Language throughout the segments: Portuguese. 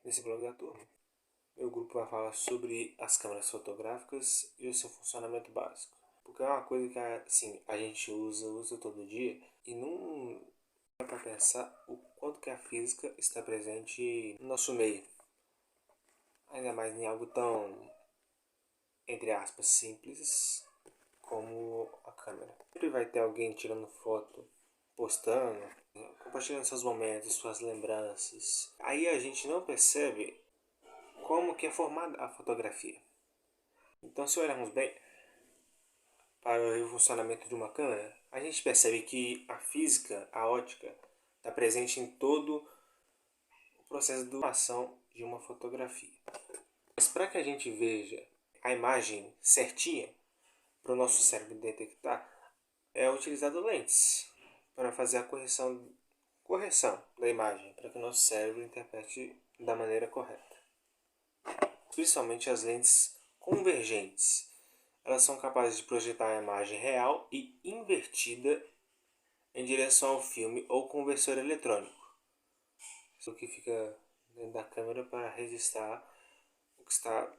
nesse blog da turma. Meu grupo vai falar sobre as câmeras fotográficas e o seu funcionamento básico. Porque é uma coisa que assim, a gente usa todo dia e não dá para pensar o quanto que a física está presente no nosso meio. Ainda mais em algo tão, entre aspas, simples como a câmera. Sempre vai ter alguém tirando foto, postando, compartilhando seus momentos, suas lembranças. Aí a gente não percebe como que é formada a fotografia. Então, se olharmos bem para o funcionamento de uma câmera, a gente percebe que a física, a ótica, está presente em todo o processo de formação de uma fotografia. Mas para que a gente veja a imagem certinha, para o nosso cérebro detectar, é utilizado lentes para fazer a correção da imagem, para que o nosso cérebro interprete da maneira correta. Principalmente as lentes convergentes. Elas são capazes de projetar a imagem real e invertida em direção ao filme ou conversor eletrônico. Isso que fica dentro da câmera para registrar o que está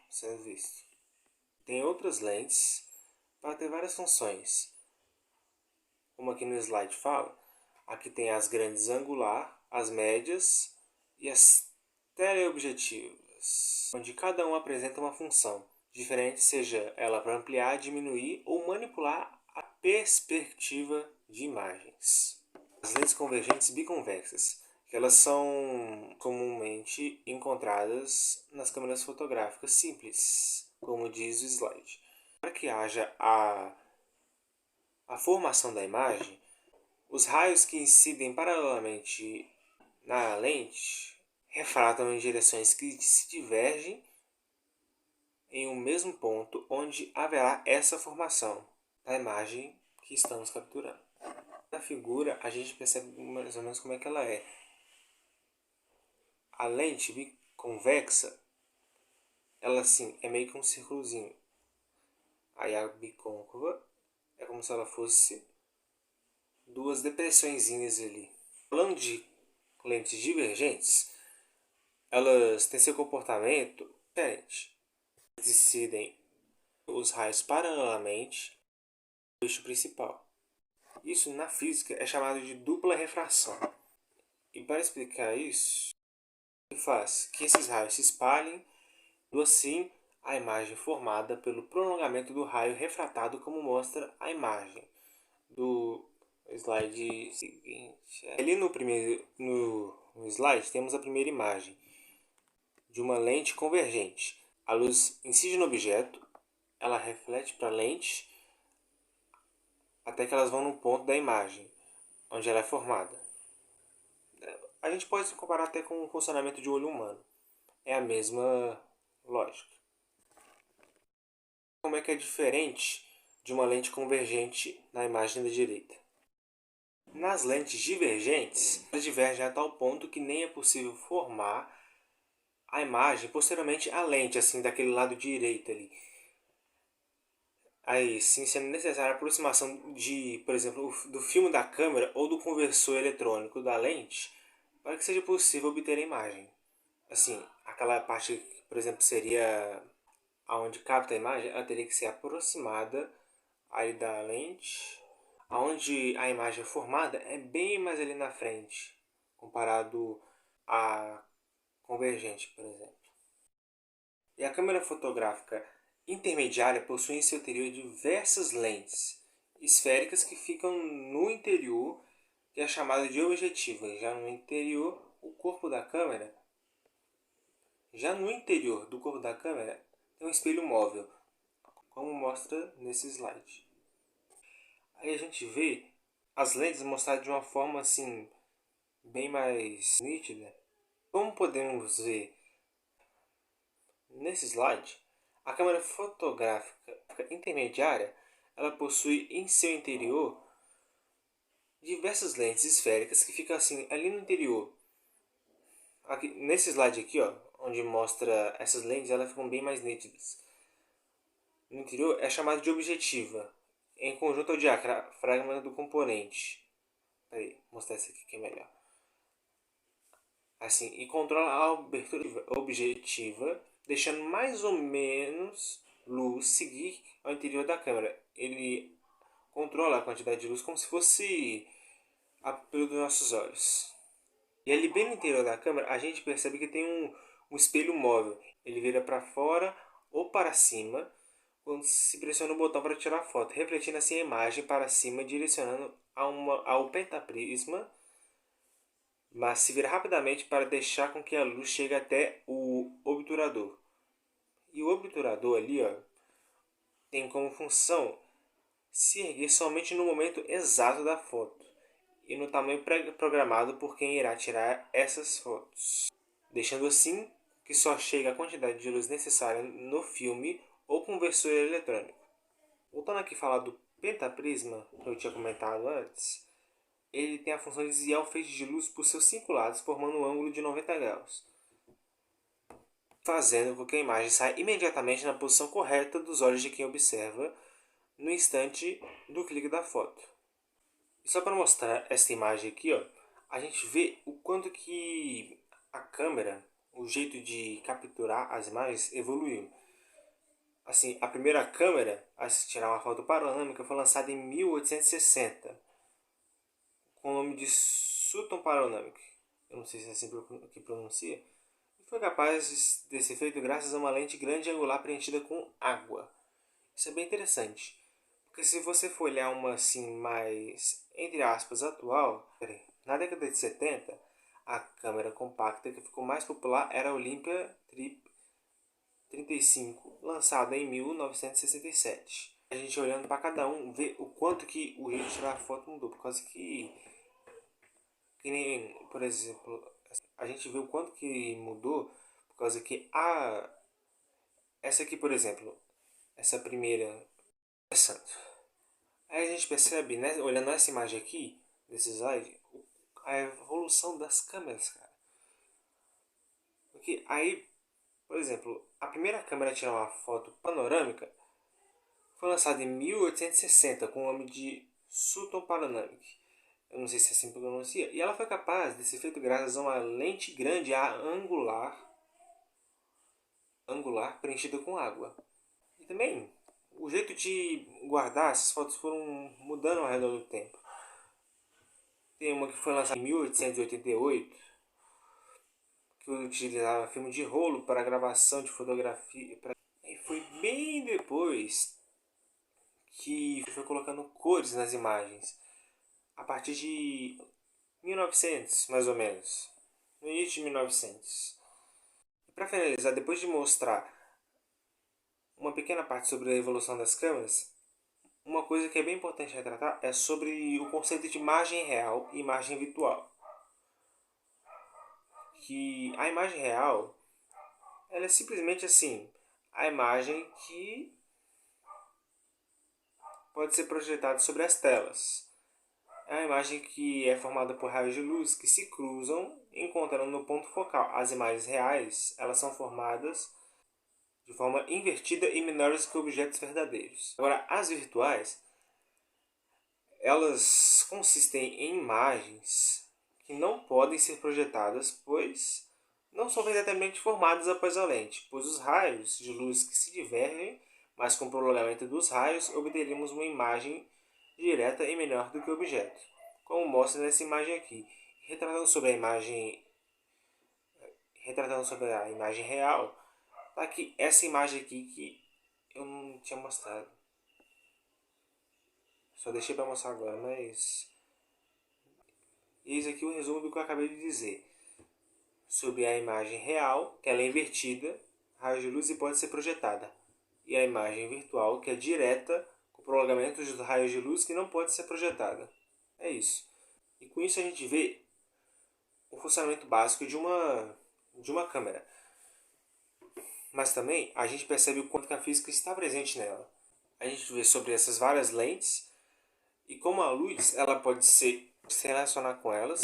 sendo visto. Tem outras lentes para ter várias funções. Como aqui no slide fala, aqui tem as grandes angular, as médias e as teleobjetivas, onde cada um apresenta uma função diferente, seja ela para ampliar, diminuir ou manipular a perspectiva de imagens. As lentes convergentes biconvexas, que elas são comumente encontradas nas câmeras fotográficas simples, como diz o slide. Para que haja a formação da imagem, os raios que incidem paralelamente na lente refratam em direções que se divergem em um mesmo ponto onde haverá essa formação da imagem que estamos capturando. Na figura a gente percebe mais ou menos como é que ela é. A lente biconvexa, ela assim, é meio que um círculozinho. Aí a bicôncava é como se ela fosse duas depressõezinhas ali. Falando de lentes divergentes, elas têm seu comportamento diferente. Eles incidem os raios paralelamente ao eixo principal. Isso na física é chamado de dupla refração. E para explicar isso, ele faz que esses raios se espalhem, e assim a imagem formada pelo prolongamento do raio refratado, como mostra a imagem do slide seguinte. Ali no slide temos a primeira imagem de uma lente convergente. A luz incide no objeto, ela reflete para a lente até que elas vão no ponto da imagem, onde ela é formada. A gente pode se comparar até com o funcionamento de olho humano. É a mesma lógica. Como é que é diferente de uma lente convergente na imagem da direita? Nas lentes divergentes, elas divergem a tal ponto que nem é possível formar a imagem posteriormente à lente, assim, daquele lado direito ali. Aí sim sendo necessária a aproximação de, por exemplo, do filme da câmera ou do conversor eletrônico da lente para que seja possível obter a imagem. Assim, aquela parte que, por exemplo, seria aonde capta a imagem, ela teria que ser aproximada aí da lente. Aonde a imagem é formada é bem mais ali na frente, comparado à convergente, por exemplo. E a câmera fotográfica intermediária possui em seu interior diversas lentes esféricas que ficam no interior, que é chamado de objetiva. Já no interior do corpo da câmera tem um espelho móvel, como mostra nesse slide. Aí a gente vê as lentes mostradas de uma forma assim bem mais nítida. Como podemos ver nesse slide, a câmera fotográfica intermediária ela possui em seu interior diversas lentes esféricas que ficam assim ali no interior. Aqui, nesse slide aqui, ó, onde mostra essas lentes, elas ficam bem mais nítidas. No interior é chamado de objetiva, em conjunto ao diafragma do componente. Peraí, vou mostrar esse aqui que é melhor. assim, e controla a abertura objetiva, deixando mais ou menos luz seguir ao interior da câmera. Ele controla a quantidade de luz como se fosse a pupila dos nossos olhos. E ali bem no interior da câmera, a gente percebe que tem um espelho móvel. Ele vira para fora ou para cima quando se pressiona o botão para tirar a foto, refletindo assim a imagem para cima, direcionando ao pentaprisma, mas se vira rapidamente para deixar com que a luz chegue até o obturador. E o obturador ali, ó, tem como função se erguer somente no momento exato da foto e no tamanho programado por quem irá tirar essas fotos, deixando assim que só chegue a quantidade de luz necessária no filme ou com versor eletrônico. Voltando aqui a falar do pentaprisma, que eu tinha comentado antes, ele tem a função de desviar o feixe de luz por seus 5 lados, formando um ângulo de 90 graus, fazendo com que a imagem saia imediatamente na posição correta dos olhos de quem observa no instante do clique da foto. E só para mostrar essa imagem aqui, ó, a gente vê o quanto que a câmera, o jeito de capturar as imagens evoluiu. Assim, a primeira câmera a se tirar uma foto panorâmica foi lançada em 1860, com o nome de Sutton Panoramic. Eu não sei se é assim que pronuncia. E foi capaz de ser feito graças a uma lente grande angular preenchida com água. Isso é bem interessante. Porque se você for olhar uma assim mais, entre aspas, atual, na década de 70, a câmera compacta que ficou mais popular era a Olympia Trip 35, lançada em 1967. A gente olhando para cada um, vê o quanto que o jeito de tirar foto mudou. Por causa que nem, por exemplo, a gente vê o quanto que mudou. Por causa que essa aqui, por exemplo, essa primeira, aí a gente percebe, né, olhando essa imagem aqui, desse slide, a evolução das câmeras, cara. Porque aí, por exemplo, a primeira câmera a tirar uma foto panorâmica foi lançada em 1860 com o nome de Sutton Panoramic. Eu não sei se é assim que pronuncia. E ela foi capaz de ser feita graças a uma lente grande angular preenchida com água. E também o jeito de guardar essas fotos foram mudando ao redor do tempo. Tem uma que foi lançada em 1888, que utilizava filme de rolo para gravação de fotografia. E foi bem depois que foi colocando cores nas imagens. A partir de 1900, mais ou menos. No início de 1900. E para finalizar, depois de mostrar uma pequena parte sobre a evolução das câmeras, uma coisa que é bem importante retratar é sobre o conceito de imagem real e imagem virtual. Que a imagem real, ela é simplesmente assim, a imagem que pode ser projetada sobre as telas. É uma imagem que é formada por raios de luz que se cruzam, encontrando no ponto focal. As imagens reais, elas são formadas de forma invertida e menores que objetos verdadeiros. Agora, as virtuais, elas consistem em imagens que não podem ser projetadas, pois não são verdadeiramente formadas após a lente, pois os raios de luz que se divergem, mas com o prolongamento dos raios, obteremos uma imagem direta e menor do que o objeto, como mostra nessa imagem aqui. Retratando sobre a imagem real, tá aqui essa imagem aqui que eu não tinha mostrado. Só deixei para mostrar agora, mas eis aqui o resumo do que eu acabei de dizer sobre a imagem real, que ela é invertida, raio de luz e pode ser projetada, e a imagem virtual, que é direta, com prolongamento dos raios de luz que não pode ser projetada. É isso. E com isso a gente vê o funcionamento básico de uma câmera. Mas também a gente percebe o quanto que a física está presente nela. A gente vê sobre essas várias lentes e como a luz ela pode se relacionar com elas.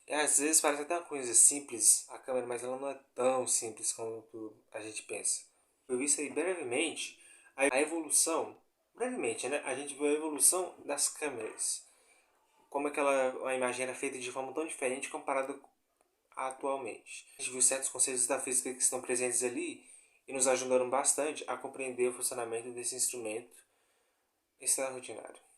E às vezes parece até uma coisa simples a câmera, mas ela não é tão simples quanto a gente pensa. Eu vi isso aí brevemente, a evolução, brevemente, né? A gente viu a evolução das câmeras. Como a imagem era feita de forma tão diferente comparada atualmente. A gente viu certos conceitos da física que estão presentes ali e nos ajudaram bastante a compreender o funcionamento desse instrumento extraordinário.